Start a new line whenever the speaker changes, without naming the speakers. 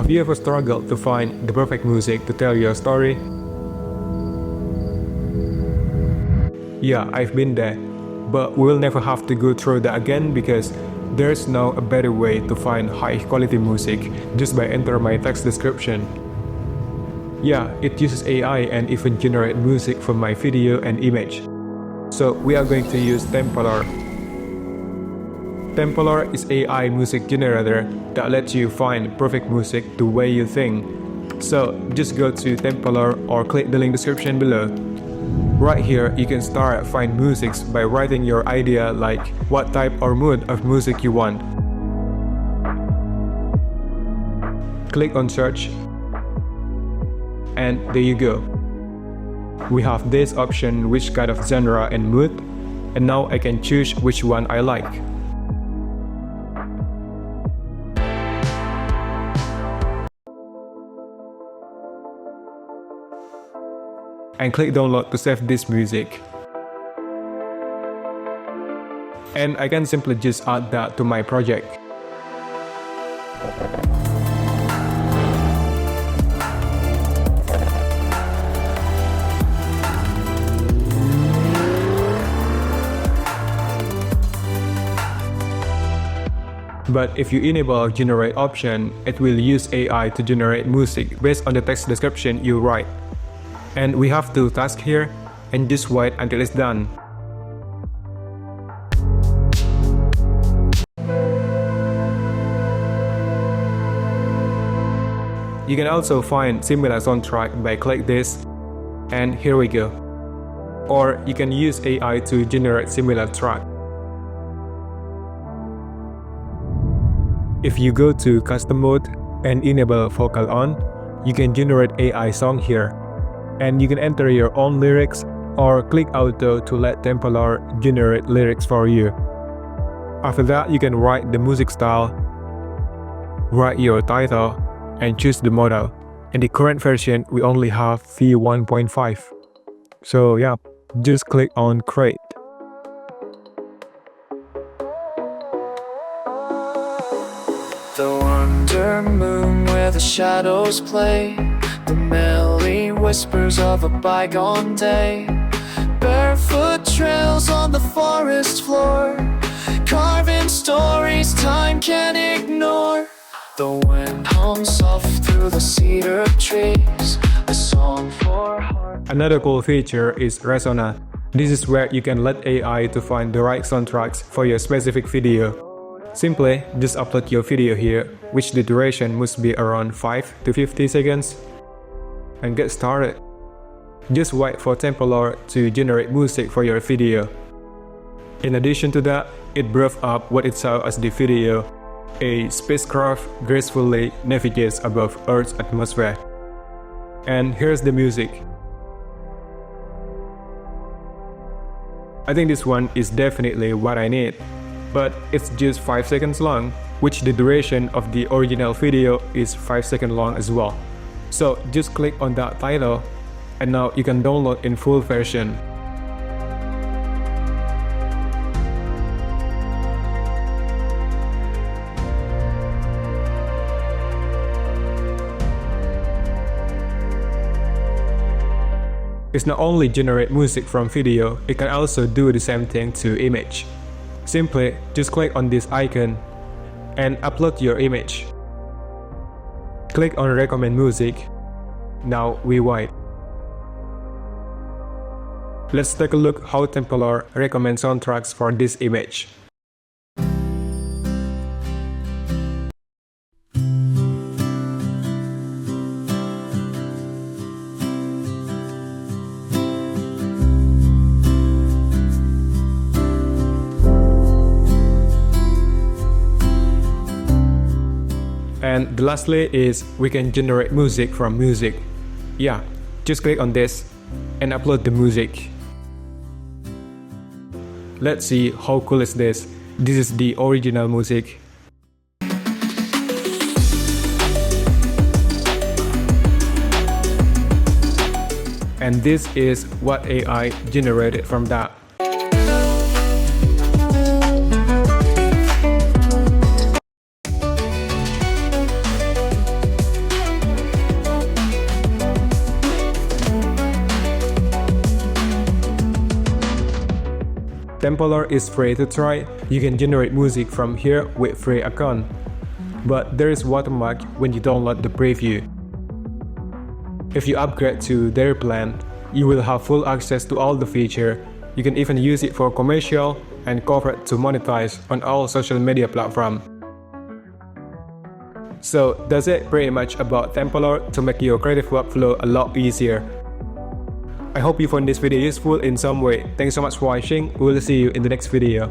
Have you ever struggled to find the perfect music to tell your story? Yeah, I've been there, but we'll never have to go through that again because there's now a better way to find high quality music just by entering my text description. Yeah, it uses AI and even generate music from my video and image. So we are going to use Tempolor. Tempolor is AI music generator that lets you find perfect music the way you think. So just go to Tempolor or click the link description below. Right here, you can start find music by writing your idea like what type or mood of music you want. Click on search. And there you go. We have this option which kind of genre and mood, and now I can choose which one I like. And click download to save this music. And I can simply just add that to my project. But if you enable generate option, it will use AI to generate music based on the text description you write. And we have two tasks here, and just wait until it's done. You can also find similar soundtrack by click this, and here we go. Or you can use AI to generate similar track. If you go to custom mode and enable vocal on, you can generate AI song here. And you can enter your own lyrics or click auto to let Tempolor generate lyrics for you. After that, you can write the music style, write your title, and choose the model. In the current version, we only have V1.5. So yeah, just click on create.
The wonder moon where the shadows play, the melody whispers of a bygone day. Barefoot trails on the forest floor, carving stories time can't ignore. The wind hums soft through the cedar trees, a song for heart.
Another cool feature is Resona. This is where you can let AI to find the right soundtracks for your specific video. Simply, just upload your video here, which the duration must be around 5 to 50 seconds. And get started. Just wait for Tempolor to generate music for your video. In addition to that, it brought up what it saw as the video. A spacecraft gracefully navigates above Earth's atmosphere. And here's the music. I think this one is definitely what I need. But it's just 5 seconds long, which the duration of the original video is 5 seconds long as well. So just click on that title, and now you can download in full version. It's not only generate music from video, it can also do the same thing to image. Simply, just click on this icon and upload your image. Click on recommend music. Now we wait. Let's take a look how Tempolor recommends soundtracks for this image. And lastly is we can generate music from music. Yeah, just click on this and upload the music. Let's see how cool is this. This is the original music. And this is what AI generated from that. Tempolor is free to try. You can generate music from here with free account. But there is watermark when you download the preview. If you upgrade to their plan, you will have full access to all the features. You can even use it for commercial and corporate to monetize on all social media platforms. So that's it pretty much about Tempolor to make your creative workflow a lot easier. I hope you found this video useful in some way. Thanks so much for watching. We will see you in the next video.